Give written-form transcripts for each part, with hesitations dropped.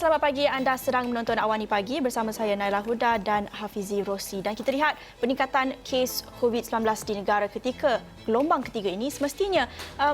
selamat pagi. Anda sedang menonton Awani Pagi bersama saya Naila Huda dan Hafizi Rosli. Dan kita lihat peningkatan kes COVID-19 di negara ketika gelombang ketiga ini semestinya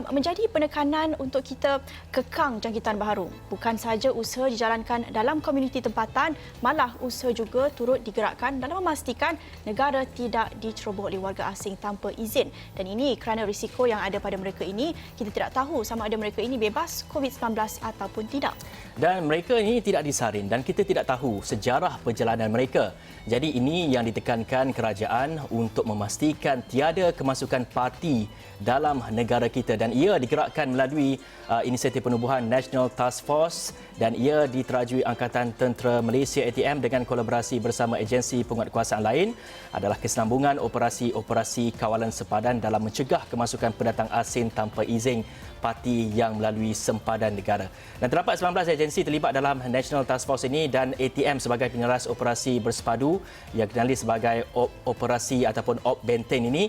menjadi penekanan untuk kita kekang jangkitan baharu. Bukan sahaja usaha dijalankan dalam komuniti tempatan, malah usaha juga turut digerakkan dalam memastikan negara tidak diceroboh oleh warga asing tanpa izin. Dan ini kerana risiko yang ada pada mereka ini, kita tidak tahu sama ada mereka ini bebas COVID-19 ataupun tidak. Dan mereka ini tidak disaring dan kita tidak tahu sejarah perjalanan mereka. Jadi ini yang ditekankan kerajaan untuk memastikan tiada kemasukan parti dalam negara kita dan ia digerakkan melalui inisiatif penubuhan National Task Force dan ia diterajui Angkatan Tentera Malaysia ATM dengan kolaborasi bersama agensi penguatkuasaan lain adalah kesinambungan operasi-operasi kawalan sepadan dalam mencegah kemasukan pendatang asing tanpa izin parti yang melalui sempadan negara. Dan terdapat 19 agensi terlibat dalam National Task Force ini dan ATM sebagai pengeras operasi bersepadu yang dikenali sebagai operasi ataupun Op Benteng ini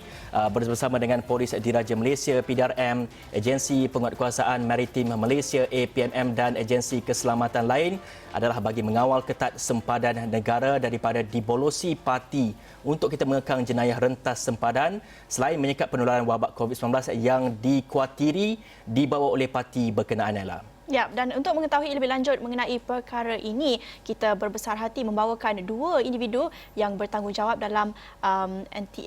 bersama dengan Polis Diraja Malaysia PDRM, Agensi Penguatkuasaan Maritim Malaysia APMM dan agensi keselamatan lain adalah bagi mengawal ketat sempadan negara daripada dibolosi parti untuk kita mengekang jenayah rentas sempadan selain menyekat penularan wabak COVID-19 yang dikuatiri dibawa oleh parti berkenaan. Ya, dan untuk mengetahui lebih lanjut mengenai perkara ini, kita berbesar hati membawakan dua individu yang bertanggungjawab dalam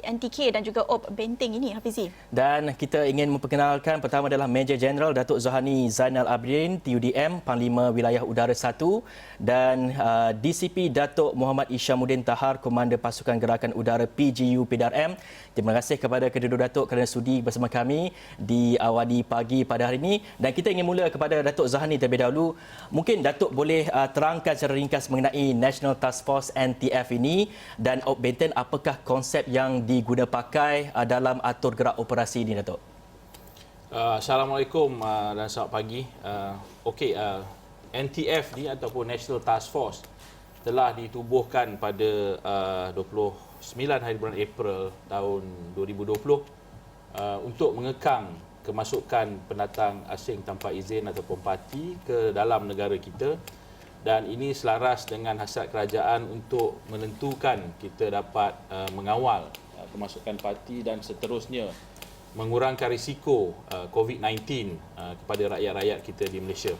NTK dan juga Op Benteng ini, Hafizi. Dan kita ingin memperkenalkan pertama adalah Major General Datuk Zohani Zainal Abidin, TUDM, Panglima Wilayah Udara 1 dan DCP Datuk Muhammad Isyamuddin Tahar, Komander Pasukan Gerakan Udara PGU PDRM. Terima kasih kepada kedua-dua Datuk kerana sudi bersama kami di Awani Pagi pada hari ini dan kita ingin mula kepada Datuk Zohani terlebih dahulu. Mungkin Datuk boleh terangkan secara ringkas mengenai National Task Force NTF ini dan Op Benteng, apakah konsep yang diguna pakai dalam atur gerak operasi ini, Datuk? Assalamualaikum dan selamat pagi. NTF ni ataupun National Task Force telah ditubuhkan pada 29 hari bulan April tahun 2020 untuk mengekang kemasukan pendatang asing tanpa izin ataupun parti ke dalam negara kita dan ini selaras dengan hasrat kerajaan untuk menentukan kita dapat mengawal kemasukan parti dan seterusnya mengurangkan risiko COVID-19 kepada rakyat-rakyat kita di Malaysia.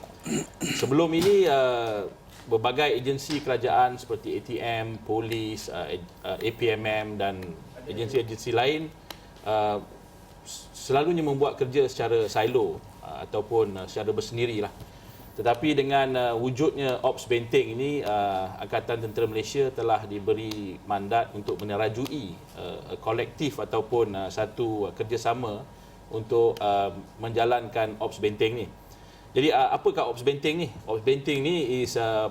Sebelum ini berbagai agensi kerajaan seperti ATM, Polis, APMM dan agensi-agensi lain selalunya membuat kerja secara silo ataupun secara bersendirilah. Tetapi dengan wujudnya Ops Benteng ini, Angkatan Tentera Malaysia telah diberi mandat untuk menerajui kolektif ataupun satu kerjasama untuk menjalankan Ops Benteng ni. Jadi apakah Ops Benteng ni? Ops Benteng ni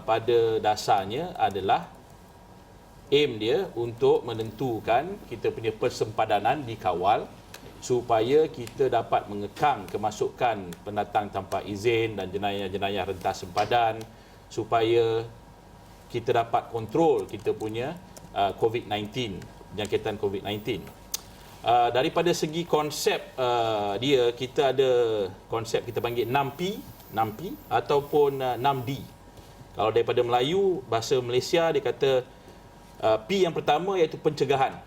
pada dasarnya adalah aim dia untuk menentukan kita punya persempadanan dikawal supaya kita dapat mengekang kemasukan pendatang tanpa izin dan jenayah-jenayah rentas sempadan supaya kita dapat kontrol kita punya COVID-19, jangkitan COVID-19. Daripada segi konsep dia, kita ada konsep kita panggil 6P ataupun 6D. Kalau daripada Melayu, bahasa Malaysia dia kata P yang pertama iaitu pencegahan.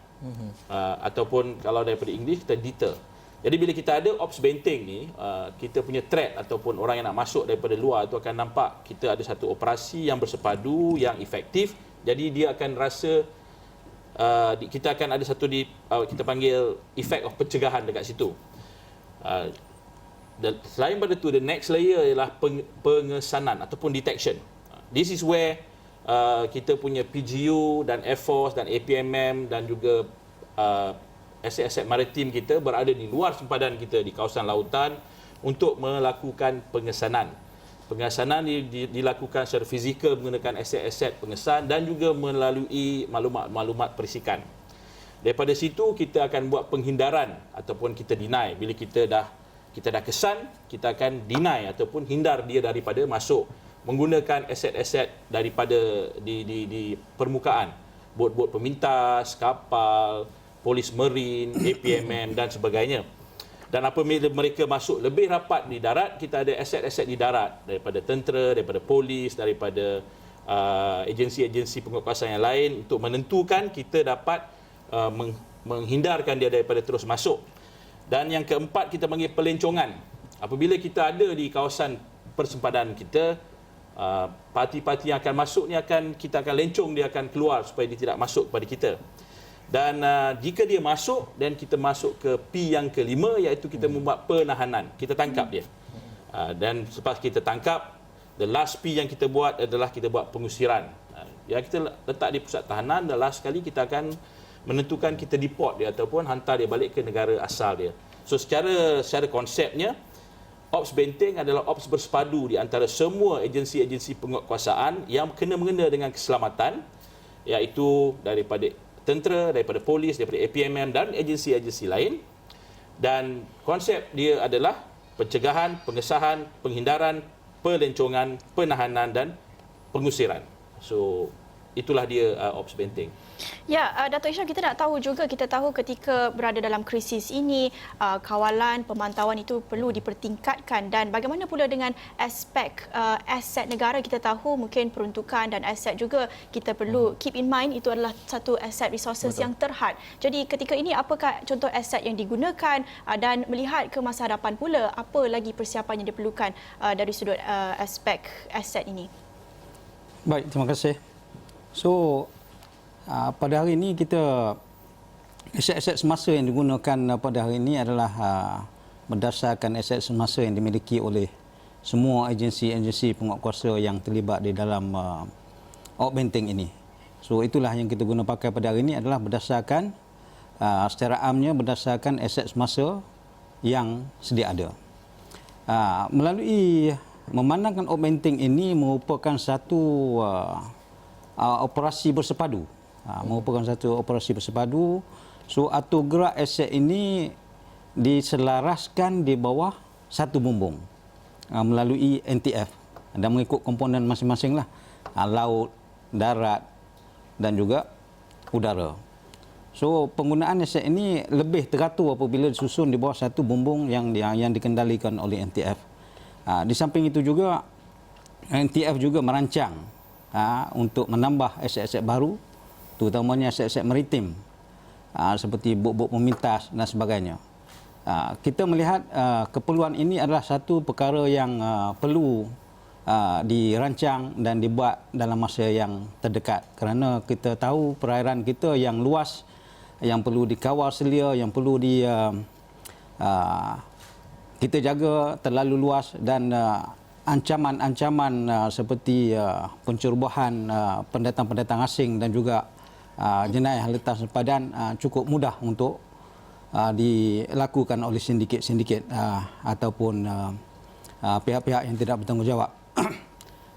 Ataupun kalau daripada English kita deter. Jadi bila kita ada Ops Benteng ni, kita punya threat ataupun orang yang nak masuk daripada luar tu akan nampak kita ada satu operasi yang bersepadu, yang efektif. Jadi dia akan rasa kita akan ada satu kita panggil effect of pencegahan dekat situ. Dan selain pada tu, the next layer ialah pengesanan ataupun detection. This is where kita punya PGU dan Air Force dan APMM dan juga aset-aset maritim kita berada di luar sempadan kita di kawasan lautan untuk melakukan pengesanan. Pengesanan dilakukan secara fizikal menggunakan aset-aset pengesan dan juga melalui maklumat-maklumat perisikan. Daripada situ kita akan buat penghindaran ataupun kita deny. Bila kita dah kesan, kita akan deny ataupun hindar dia daripada masuk menggunakan aset-aset daripada di permukaan, bot-bot pemintas, kapal, polis marin, APMM dan sebagainya. Dan apabila mereka masuk lebih rapat di darat, kita ada aset-aset di darat daripada tentera, daripada polis, daripada agensi-agensi penguatkuasaan yang lain untuk menentukan kita dapat menghindarkan dia daripada terus masuk. Dan yang keempat, kita panggil pelencongan. Apabila kita ada di kawasan persempadan kita, parti-parti yang akan masuk ni kita akan lencong, dia akan keluar supaya dia tidak masuk kepada kita. Dan jika dia masuk dan kita masuk ke P yang kelima, iaitu kita membuat penahanan. Kita tangkap dia. Dan selepas kita tangkap, the last P yang kita buat adalah kita buat pengusiran. Yang kita letak di pusat tahanan, dan last sekali kita akan menentukan kita deport dia ataupun hantar dia balik ke negara asal dia. So secara konsepnya, Ops Benteng adalah ops bersepadu di antara semua agensi-agensi penguatkuasaan yang kena-mengena dengan keselamatan, iaitu daripada tentera, daripada polis, daripada APMM dan agensi-agensi lain. Dan konsep dia adalah pencegahan, pengesahan, penghindaran, pelencongan, penahanan dan pengusiran. So itulah dia Ops Benteng. Ya, Dato' Isham, kita nak tahu juga, kita tahu ketika berada dalam krisis ini, kawalan, pemantauan itu perlu dipertingkatkan, dan bagaimana pula dengan aspek aset negara. Kita tahu mungkin peruntukan dan aset juga kita perlu keep in mind, itu adalah satu aset resources yang terhad. Jadi ketika ini apakah contoh aset yang digunakan, dan melihat ke masa hadapan pula, apa lagi persiapan yang diperlukan dari sudut aspek aset ini? Baik, terima kasih. So, pada hari ini kita aset-aset semasa yang digunakan pada hari ini adalah berdasarkan aset semasa yang dimiliki oleh semua agensi-agensi penguatkuasa yang terlibat di dalam Ops Benteng ini. So itulah yang kita guna pakai pada hari ini adalah berdasarkan secara amnya berdasarkan aset semasa yang sedia ada. Melalui memandangkan Ops Benteng ini merupakan satu operasi bersepadu. Merupakan satu operasi bersepadu. So atur gerak aset ini diselaraskan di bawah satu bumbung melalui NTF dan mengikut komponen masing-masing lah, laut, darat dan juga udara. So penggunaan aset ini lebih teratur apabila disusun di bawah satu bumbung yang dikendalikan oleh NTF. Di samping itu juga NTF juga merancang untuk menambah aset-aset baru, terutamanya aset-aset maritim seperti bot-bot pemintas dan sebagainya. Kita melihat keperluan ini adalah satu perkara yang perlu dirancang dan dibuat dalam masa yang terdekat, kerana kita tahu perairan kita yang luas, yang perlu dikawal selia, yang perlu kita jaga terlalu luas, dan ancaman-ancaman seperti pencerobohan pendatang-pendatang asing dan juga jenayah letas sempadan cukup mudah untuk dilakukan oleh sindiket-sindiket ataupun pihak-pihak yang tidak bertanggungjawab.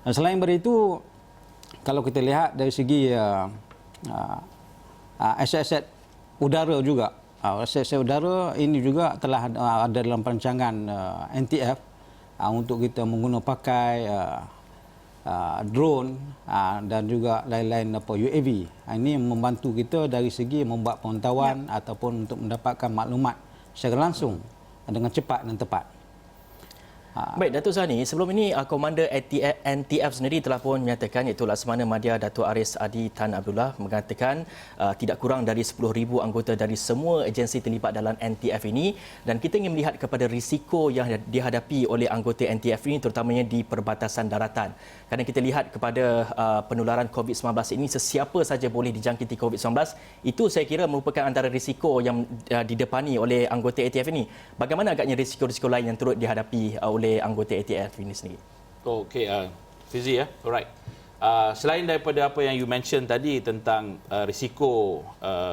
Selain dari itu, kalau kita lihat dari segi aset-aset udara juga, aset-aset udara ini juga telah ada dalam perancangan NTF untuk kita menggunakan pakai drone dan juga lain-lain UAV. Ini membantu kita dari segi membuat pemantauan ataupun untuk mendapatkan maklumat secara langsung dengan cepat dan tepat. Baik, Datuk Zani, sebelum ini Komander NTF sendiri telah pun menyatakan, iaitu Laksamana Madya Datuk Aris Adi Tan Abdullah, mengatakan tidak kurang dari 10,000 anggota dari semua agensi terlibat dalam NTF ini, dan kita ingin melihat kepada risiko yang dihadapi oleh anggota NTF ini, terutamanya di perbatasan daratan. Kerana kita lihat kepada penularan COVID-19 ini, sesiapa saja boleh dijangkiti COVID-19. Itu saya kira merupakan antara risiko yang didepani oleh anggota NTF ini. Bagaimana agaknya risiko-risiko lain yang turut dihadapi oleh anggota ATF ini sendiri? Okey, Fizi, alright. Selain daripada apa yang you mention tadi tentang risiko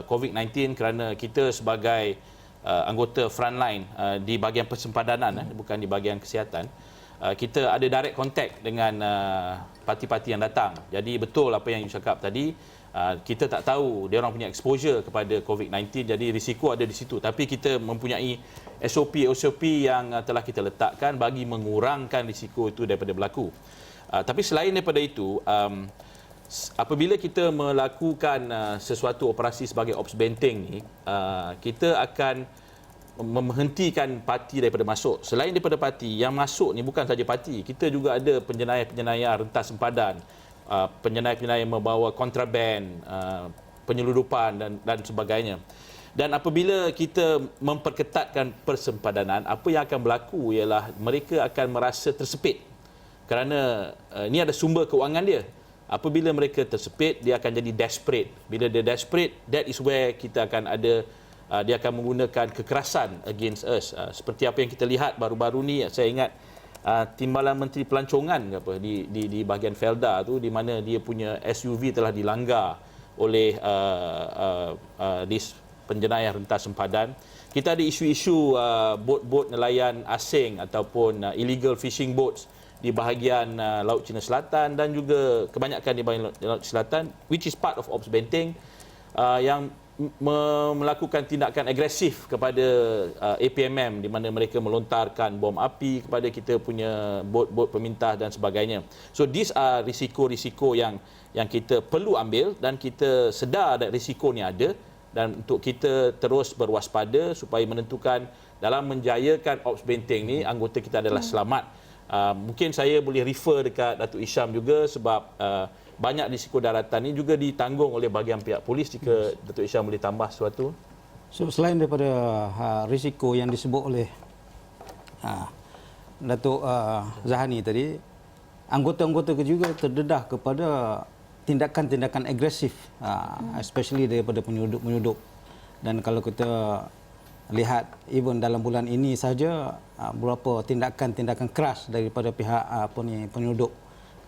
COVID-19, kerana kita sebagai anggota frontline di bahagian persempadanan, bukan di bahagian kesihatan, kita ada direct contact dengan parti-parti yang datang. Jadi betul apa yang you cakap tadi, kita tak tahu dia orang punya exposure kepada COVID-19, jadi risiko ada di situ. Tapi kita mempunyai SOP yang telah kita letakkan bagi mengurangkan risiko itu daripada berlaku. Tapi selain daripada itu, apabila kita melakukan sesuatu operasi sebagai Ops Benteng ni, kita akan menghentikan parti daripada masuk. Selain daripada parti, yang masuk ni bukan saja parti. Kita juga ada penjenayah-penjenayah rentas sempadan, penjenayah-penjenayah yang membawa kontraban, penyeludupan dan sebagainya. Dan apabila kita memperketatkan persempadanan, apa yang akan berlaku ialah mereka akan merasa tersepit. Kerana ini ada sumber keuangan dia. Apabila mereka tersepit, dia akan jadi desperate. Bila dia desperate, that is where kita akan ada dia akan menggunakan kekerasan against us. Seperti apa yang kita lihat baru-baru ni, saya ingat Timbalan Menteri Pelancongan di bahagian Felda tu, di mana dia punya SUV telah dilanggar oleh penjenayah rentas sempadan. Kita ada isu-isu bot-bot nelayan asing ataupun illegal fishing boats di bahagian Laut Cina Selatan dan juga kebanyakan di bahagian Laut Cina Selatan, which is part of Ops Benteng, yang melakukan tindakan agresif kepada APMM, di mana mereka melontarkan bom api kepada kita punya bot-bot pemintas dan sebagainya. So these are risiko-risiko yang kita perlu ambil, dan kita sedar ada risiko ni ada, dan untuk kita terus berwaspada supaya menentukan dalam menjayakan Ops Benteng ni anggota kita adalah selamat. Mungkin saya boleh refer dekat Datuk Isham juga, sebab banyak risiko daratan ini juga ditanggung oleh bahagian pihak polis. Jika Datuk Isham boleh tambah sesuatu. So, selain daripada risiko yang disebut oleh Datuk Zahani tadi, anggota-anggota juga terdedah kepada tindakan-tindakan agresif, especially daripada penyudup-penyudup. Dan kalau kita lihat, even dalam bulan ini saja, beberapa tindakan-tindakan keras daripada pihak penyudup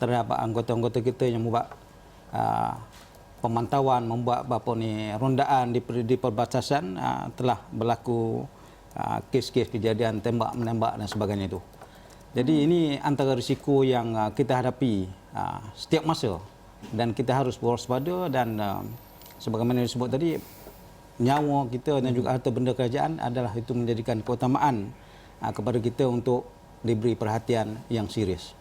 terhadap anggota-anggota kita yang membuat pemantauan, membuat rondaan di perbatasan, telah berlaku kes-kes kejadian tembak-menembak dan sebagainya itu. Jadi ini antara risiko yang kita hadapi setiap masa, dan kita harus berwaspada, dan sebagaimana disebut tadi, nyawa kita dan juga harta benda kerajaan adalah itu menjadikan keutamaan kepada kita untuk diberi perhatian yang serius.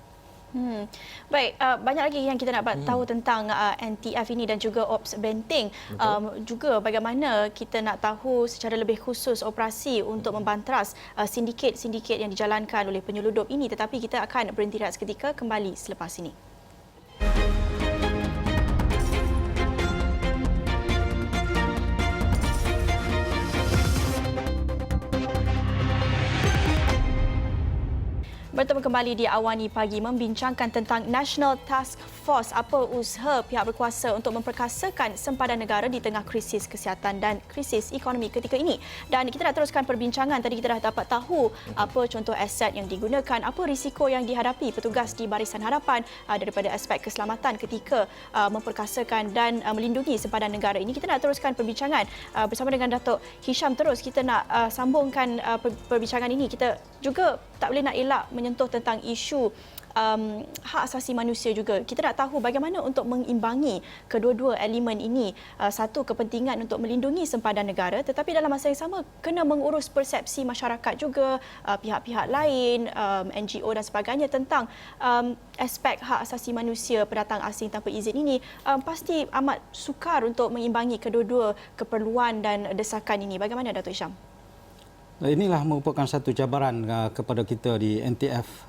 Baik, banyak lagi yang kita nak tahu tentang NTF ini dan juga Ops Benteng. Juga bagaimana kita nak tahu secara lebih khusus operasi untuk membantras sindiket-sindiket yang dijalankan oleh penyeludup ini. Tetapi kita akan berhenti rehat seketika, kembali selepas ini. Bertemu kembali di Awani Pagi membincangkan tentang National Task Force, apa usaha pihak berkuasa untuk memperkasakan sempadan negara di tengah krisis kesihatan dan krisis ekonomi ketika ini. Dan kita nak teruskan perbincangan. Tadi kita dah dapat tahu apa contoh aset yang digunakan, apa risiko yang dihadapi petugas di Barisan Harapan daripada aspek keselamatan ketika memperkasakan dan melindungi sempadan negara ini. Kita nak teruskan perbincangan bersama dengan Datuk Hisham terus. Kita nak sambungkan perbincangan ini. Kita juga tak boleh nak elak menyentuh tentang isu hak asasi manusia juga. Kita nak tahu bagaimana untuk mengimbangi kedua-dua elemen ini. Satu, kepentingan untuk melindungi sempadan negara, tetapi dalam masa yang sama kena mengurus persepsi masyarakat juga, pihak-pihak lain, NGO dan sebagainya tentang aspek hak asasi manusia pendatang asing tanpa izin ini. Pasti amat sukar untuk mengimbangi kedua-dua keperluan dan desakan ini. Bagaimana Datuk Isham? Inilah merupakan satu cabaran kepada kita di NTF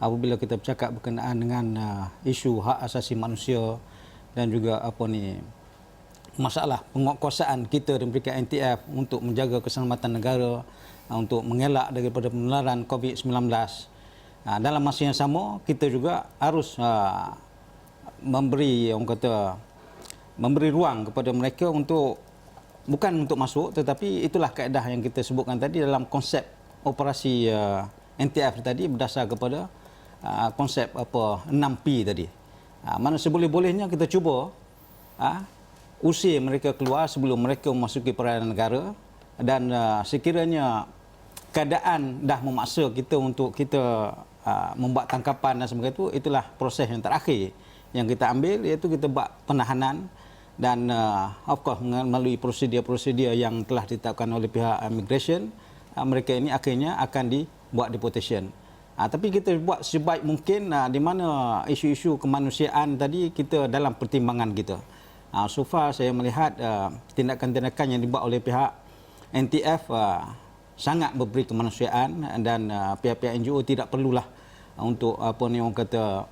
apabila kita bercakap berkenaan dengan isu hak asasi manusia dan juga masalah penguatkuasaan kita dan mereka NTF untuk menjaga keselamatan negara, untuk mengelak daripada penularan COVID-19. Dalam masa yang sama, kita juga harus memberi ruang kepada mereka untuk bukan untuk masuk, tetapi itulah kaedah yang kita sebutkan tadi dalam konsep operasi NTF tadi, berdasar kepada konsep 6P tadi. Mana seboleh-bolehnya kita cuba usir mereka keluar sebelum mereka memasuki perairan negara, dan sekiranya keadaan dah memaksa kita untuk kita membuat tangkapan dan sebagainya itu, itulah proses yang terakhir yang kita ambil, iaitu kita buat penahanan. Dan of course melalui prosedur-prosedur yang telah ditetapkan oleh pihak immigration, mereka ini akhirnya akan dibuat deportation. Tapi kita buat sebaik mungkin di mana isu-isu kemanusiaan tadi kita dalam pertimbangan kita. So far saya melihat tindakan-tindakan yang dibuat oleh pihak NTF sangat berberi kemanusiaan dan pihak-pihak NGO tidak perlulah untuk apa ni orang kata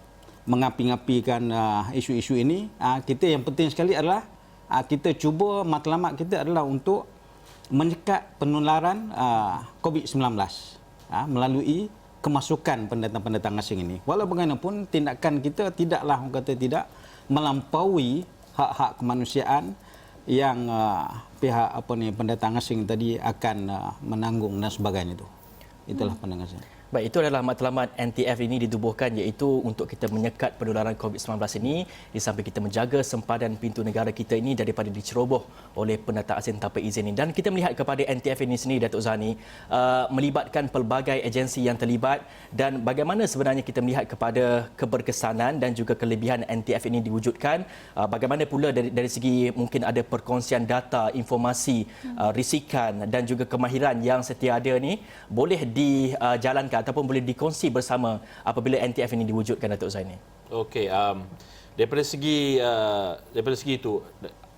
mengapi-ngapikan isu-isu ini. Kita yang penting sekali adalah kita cuba matlamat kita adalah untuk menyekat penularan COVID-19 melalui kemasukan pendatang-pendatang asing ini. Walau bagaimanapun tindakan kita tidaklah orang kata tidak melampaui hak-hak kemanusiaan yang pihak pendatang asing tadi akan menanggung dan sebagainya itu. Itulah pandangan saya. Baik, itu adalah matlamat NTF ini ditubuhkan iaitu untuk kita menyekat penularan COVID-19 ini di samping kita menjaga sempadan pintu negara kita ini daripada diceroboh oleh pendatang asing tanpa izin ini. Dan kita melihat kepada NTF ini sendiri, Datuk Zani, melibatkan pelbagai agensi yang terlibat dan bagaimana sebenarnya kita melihat kepada keberkesanan dan juga kelebihan NTF ini diwujudkan. Bagaimana pula dari segi mungkin ada perkongsian data, informasi, risikan dan juga kemahiran yang setiada ini boleh dijalankan ataupun boleh dikongsi bersama apabila NTF ini diwujudkan, Datuk Zaini? Okey, daripada segi itu,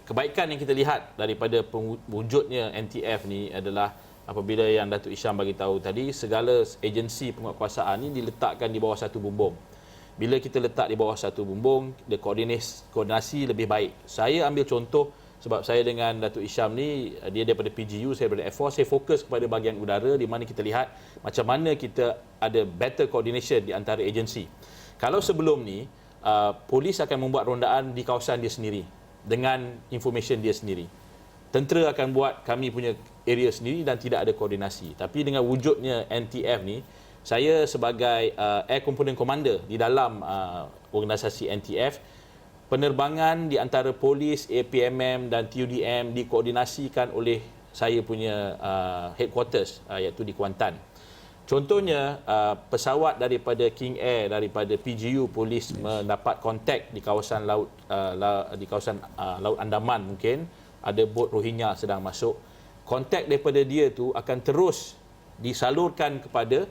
kebaikan yang kita lihat daripada wujudnya NTF ni adalah apabila yang Datuk Isham bagi tahu tadi, segala agensi penguatkuasaan ini diletakkan di bawah satu bumbung. Bila kita letak di bawah satu bumbung, koordinasi lebih baik. Saya ambil contoh sebab saya dengan Datuk Isham ni, dia daripada PGU, saya daripada Air Force, saya fokus kepada bahagian udara di mana kita lihat macam mana kita ada better coordination di antara agensi. Kalau sebelum ni, polis akan membuat rondaan di kawasan dia sendiri dengan information dia sendiri. Tentera akan buat kami punya area sendiri dan tidak ada koordinasi. Tapi dengan wujudnya NTF ni, saya sebagai Air Component Commander di dalam organisasi NTF, penerbangan di antara polis, APMM dan TUDM dikoordinasikan oleh saya punya headquarters iaitu di Kuantan. Contohnya pesawat daripada King Air, daripada PGU polis mendapat kontak di kawasan laut Laut Andaman, mungkin ada bot Rohingya sedang masuk. Kontak daripada dia tu akan terus disalurkan kepada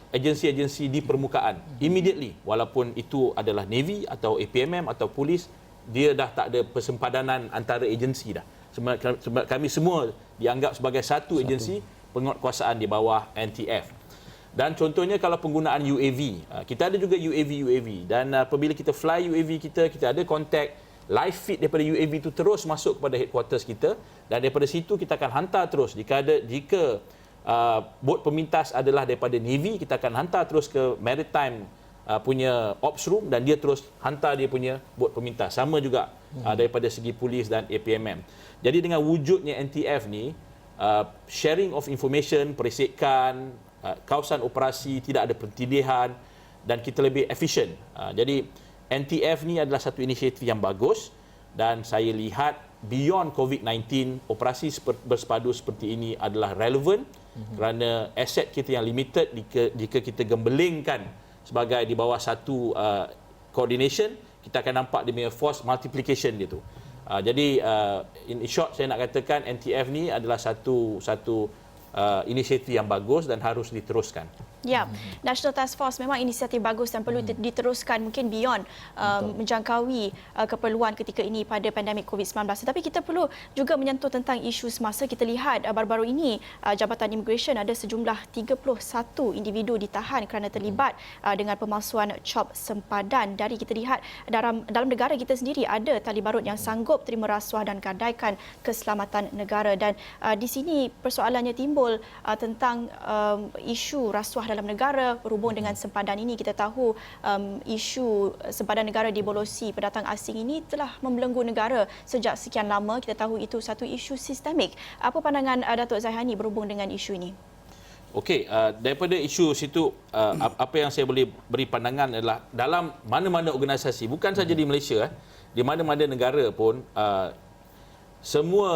agensi-agensi di permukaan immediately, walaupun itu adalah Navy atau APMM atau polis, dia dah tak ada persempadanan antara agensi dah. Sebab kami semua dianggap sebagai satu agensi penguatkuasaan di bawah NTF. Dan contohnya kalau penggunaan UAV, kita ada juga UAV dan apabila kita fly UAV kita ada kontak live feed daripada UAV itu terus masuk kepada headquarters kita, dan daripada situ kita akan hantar terus jika bot pemintas adalah daripada Navy, kita akan hantar terus ke Maritime punya Ops Room dan dia terus hantar dia punya bot pemintas. Sama juga daripada segi polis dan APMM. Jadi dengan wujudnya NTF ni, sharing of information, perisikan, kawasan operasi, tidak ada pertindihan dan kita lebih efisien. Jadi NTF ni adalah satu inisiatif yang bagus dan saya lihat beyond COVID-19, operasi bersepadu seperti ini adalah relevan kerana aset kita yang limited jika kita gembelingkan sebagai di bawah satu coordination, kita akan nampak dia punya force multiplication dia tu. Jadi in short saya nak katakan NTF ni adalah satu inisiatif yang bagus dan harus diteruskan. Ya, National Task Force memang inisiatif bagus dan perlu diteruskan mungkin beyond menjangkaui keperluan ketika ini pada pandemik COVID-19. Tetapi kita perlu juga menyentuh tentang isu semasa. Kita lihat baru-baru ini Jabatan Immigration ada sejumlah 31 individu ditahan kerana terlibat dengan pemalsuan cop sempadan. Dari kita lihat dalam negara kita sendiri ada tali barut yang sanggup terima rasuah dan gadaikan keselamatan negara. Dan di sini persoalannya timbul tentang isu rasuah dalam negara berhubung dengan sempadan ini. Kita tahu isu sempadan negara dibolosi pendatang asing ini telah membelenggu negara sejak sekian lama. Kita tahu itu satu isu sistemik. Apa pandangan Datuk Zaihani berhubung dengan isu ini? Okey, daripada isu situ, apa yang saya boleh beri pandangan adalah dalam mana-mana organisasi, bukan saja di Malaysia, di mana-mana negara pun, semua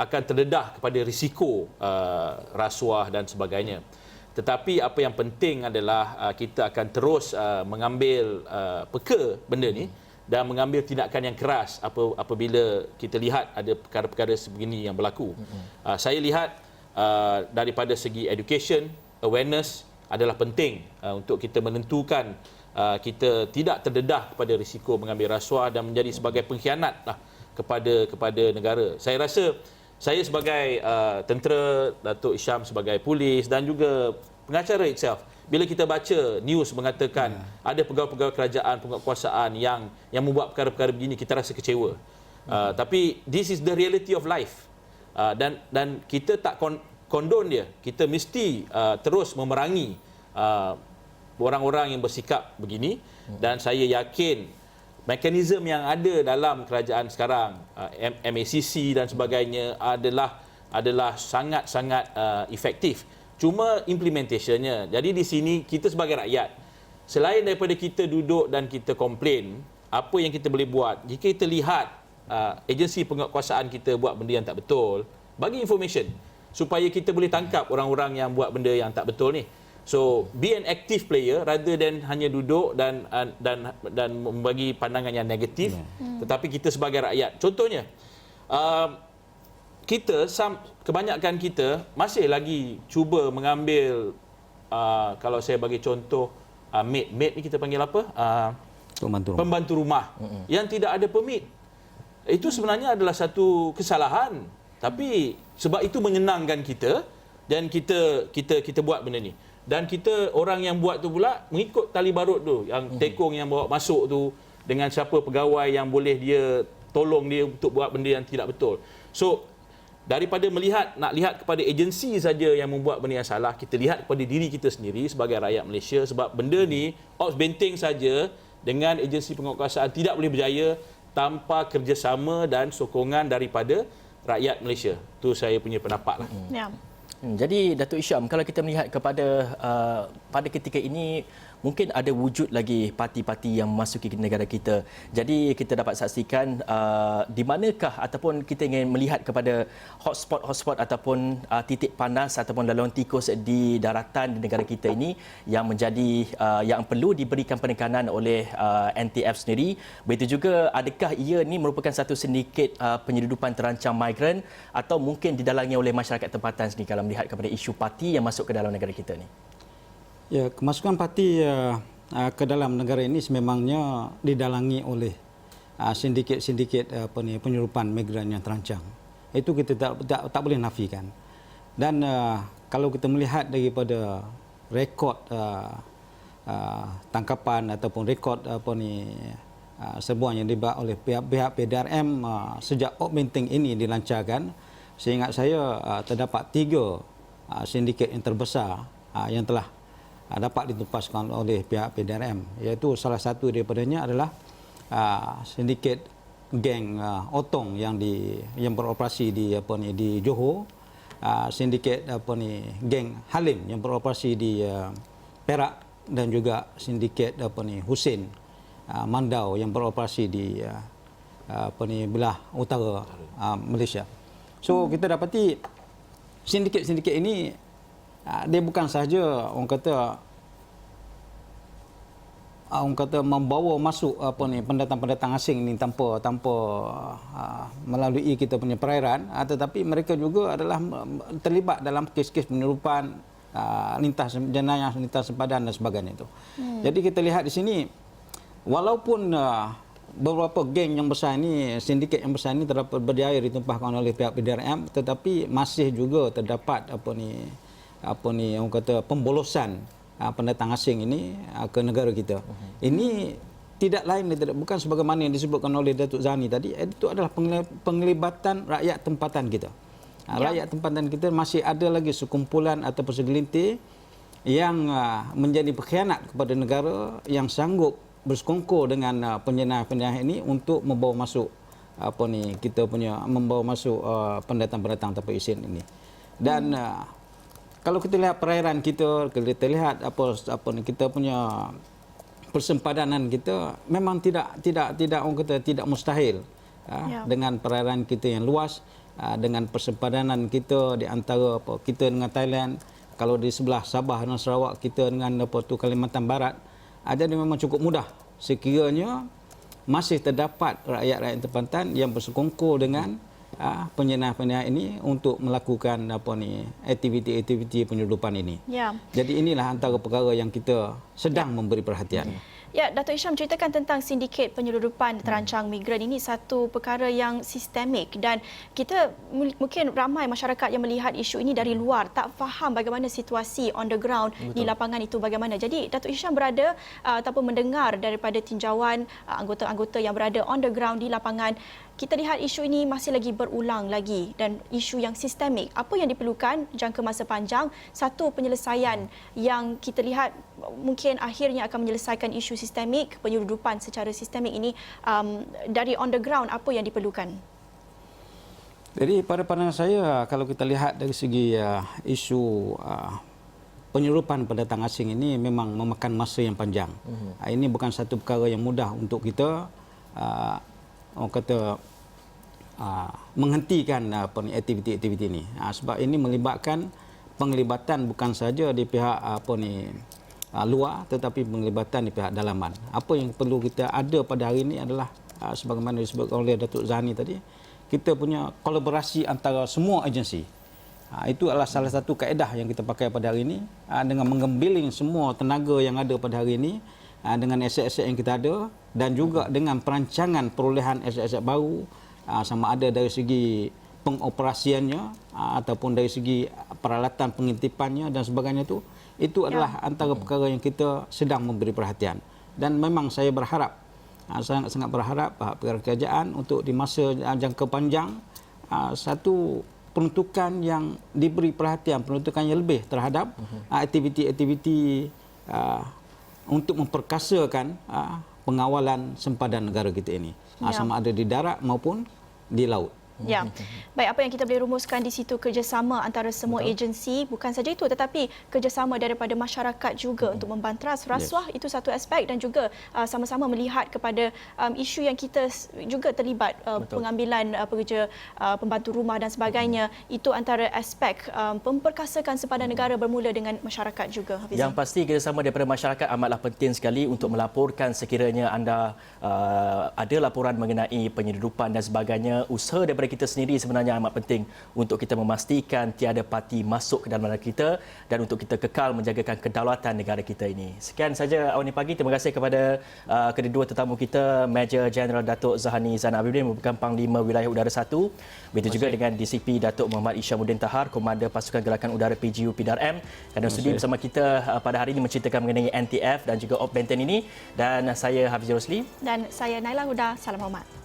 akan terdedah kepada risiko rasuah dan sebagainya. Tetapi apa yang penting adalah kita akan terus mengambil peka benda ni dan mengambil tindakan yang keras apabila kita lihat ada perkara-perkara sebegini yang berlaku. Saya lihat daripada segi education, awareness adalah penting untuk kita menentukan kita tidak terdedah kepada risiko mengambil rasuah dan menjadi sebagai pengkhianat kepada negara. Saya rasa saya sebagai tentera, Datuk Isham sebagai polis dan juga pengacara itself, bila kita baca news mengatakan ada pegawai-pegawai kerajaan, penguatkuasaan yang membuat perkara-perkara begini, kita rasa kecewa. Tapi this is the reality of life. Dan kita tak kondon dia. Kita mesti terus memerangi orang-orang yang bersikap begini, dan saya yakin mekanisme yang ada dalam kerajaan sekarang, MACC dan sebagainya adalah sangat-sangat efektif. Cuma implementationnya. Jadi di sini kita sebagai rakyat, selain daripada kita duduk dan kita komplain, apa yang kita boleh buat? Jika kita lihat agensi penguatkuasaan kita buat benda yang tak betul, bagi information supaya kita boleh tangkap orang-orang yang buat benda yang tak betul ni. So be an active player rather than hanya duduk dan membagi pandangan yang negatif. Tetapi kita sebagai rakyat, contohnya kebanyakan kita masih lagi cuba mengambil, kalau saya bagi contoh, maid ni kita panggil apa? Pembantu rumah yang tidak ada permit. Itu sebenarnya adalah satu kesalahan. Tapi sebab itu menyenangkan kita, dan kita buat benda ni. Dan kita, orang yang buat tu pula mengikut tali barut tu, yang tekong yang bawa masuk tu, dengan siapa pegawai yang boleh dia tolong dia untuk buat benda yang tidak betul. So daripada nak lihat kepada agensi saja yang membuat benda yang salah, kita lihat kepada diri kita sendiri sebagai rakyat Malaysia, sebab benda ni Ops Benteng saja dengan agensi penguatkuasaan tidak boleh berjaya tanpa kerjasama dan sokongan daripada rakyat Malaysia. Itu saya punya pendapat lah. Ya. Jadi Datuk Isham, kalau kita melihat kepada pada ketika ini, mungkin ada wujud lagi parti-parti yang memasuki negara kita. Jadi kita dapat saksikan di manakah ataupun kita ingin melihat kepada hotspot ataupun titik panas ataupun laluan tikus di daratan di negara kita ini yang menjadi yang perlu diberikan penekanan oleh NTF sendiri. Begitu juga, adakah ia ini merupakan satu sindiket penyeludupan terancam migran atau mungkin didalangi oleh masyarakat tempatan sendiri kalau melihat kepada isu parti yang masuk ke dalam negara kita ni? Ya, kemasukan parti ke dalam negara ini sememangnya didalangi oleh sindiket-sindiket penyeludupan migran yang terancang. Itu kita tak boleh nafikan. Dan kalau kita melihat daripada rekod tangkapan ataupun rekod serbuan yang dibuat oleh pihak PDRM sejak Ops Benteng ini dilancarkan, seingat saya terdapat 3 sindiket yang terbesar yang telah dapat ditupaskan oleh pihak PDRM, iaitu salah satu daripadanya adalah sindiket geng Otong yang beroperasi di Johor, sindiket geng Halim yang beroperasi di Perak, dan juga sindiket Husin Mandau yang beroperasi di belah utara Malaysia. So kita dapati sindiket-sindiket ini dia bukan sahaja orang kata membawa masuk pendatang-pendatang asing ini tanpa melalui kita punya perairan, tetapi mereka juga adalah terlibat dalam kes-kes penyeludupan, lintas jenayah, lintas sempadan dan sebagainya itu. Jadi kita lihat di sini, walaupun beberapa geng yang besar ini, sindiket yang besar ini terdapat berjaya ditumpahkan oleh pihak PDRM, tetapi masih juga terdapat orang kata pembolosan pendatang asing ini ke negara kita. Ini tidak lain, bukan sebagaimana yang disebutkan oleh Datuk Zani tadi, itu adalah penglibatan rakyat tempatan kita. Rakyat tempatan kita masih ada lagi sekumpulan ataupun segelintir yang menjadi pengkhianat kepada negara, yang sanggup bersekongkol dengan penjenayah-penjenayah ini untuk membawa masuk membawa masuk pendatang-pendatang tanpa izin ini. Dan kalau kita lihat perairan kita lihat kita punya persempadanan kita, memang tidak orang kata tidak mustahil dengan perairan kita yang luas, dengan persempadanan kita di antara kita dengan Thailand, kalau di sebelah Sabah dan Sarawak kita dengan Kalimantan Barat, jadi memang cukup mudah sekiranya masih terdapat rakyat-rakyat tempatan yang bersekongkol dengan penjenayah-penjenayah ini untuk melakukan aktiviti-aktiviti penyeludupan ini. Ya. Jadi inilah antara perkara yang kita sedang memberi perhatian. Ya, Datuk Hisham ceritakan tentang sindiket penyeludupan terancang migran ini satu perkara yang sistemik dan kita mungkin ramai masyarakat yang melihat isu ini dari luar tak faham bagaimana situasi on the ground di lapangan itu bagaimana. Jadi Datuk Hisham berada ataupun mendengar daripada tinjauan anggota-anggota yang berada on the ground di lapangan. Kita lihat isu ini masih lagi berulang lagi dan isu yang sistemik. Apa yang diperlukan jangka masa panjang, satu penyelesaian yang kita lihat mungkin akhirnya akan menyelesaikan isu sistemik, penyeludupan secara sistemik ini dari on the ground, apa yang diperlukan? Jadi pada pandangan saya, kalau kita lihat dari segi isu penyeludupan pendatang asing ini memang memakan masa yang panjang. Ini bukan satu perkara yang mudah untuk kita menghentikan aktiviti-aktiviti ini. Sebab ini melibatkan penglibatan bukan saja di pihak luar tetapi penglibatan di pihak dalaman. Apa yang perlu kita ada pada hari ini adalah sebagaimana disebutkan oleh Datuk Zani tadi, kita punya kolaborasi antara semua agensi. Itu adalah salah satu kaedah yang kita pakai pada hari ini dengan menggembiling semua tenaga yang ada pada hari ini dengan aset-aset yang kita ada dan juga dengan perancangan perolehan aset-aset baru sama ada dari segi pengoperasiannya ataupun dari segi peralatan pengintipannya dan sebagainya itu adalah antara perkara yang kita sedang memberi perhatian. Dan memang saya berharap sangat berharap pihak kerajaan untuk di masa jangka panjang satu peruntukan yang diberi perhatian, peruntukan yang lebih terhadap aktiviti-aktiviti untuk memperkasakan pengawalan sempadan negara kita ini, sama ada di darat maupun di laut. Ya, baik, apa yang kita boleh rumuskan di situ kerjasama antara semua agensi, bukan saja itu tetapi kerjasama daripada masyarakat juga untuk membantras rasuah, itu satu aspek dan juga sama-sama melihat kepada isu yang kita juga terlibat pengambilan pekerja pembantu rumah dan sebagainya. Itu antara aspek memperkasakan sempadan negara bermula dengan masyarakat juga. Hafizi. Yang pasti kerjasama daripada masyarakat amatlah penting sekali untuk melaporkan sekiranya anda ada laporan mengenai penyeludupan dan sebagainya. Usaha daripada kita sendiri sebenarnya amat penting untuk kita memastikan tiada parti masuk ke dalam negara kita dan untuk kita kekal menjagakan kedaulatan negara kita ini. Sekian saja awal ini pagi. Terima kasih kepada kedua tetamu kita, Major Jeneral Datuk Zahani Zainal Abidin merupakan Panglima Wilayah Udara 1. Begitu juga dengan DCP Datuk Muhammad Isyamuddin Tahar, Komander Pasukan Gerakan Udara PGU PDRM. Dan studi bersama kita pada hari ini menceritakan mengenai NTF dan juga Op Benten ini. Dan saya Hafiz Rosli. Dan saya Naila Huda. Salam hormat.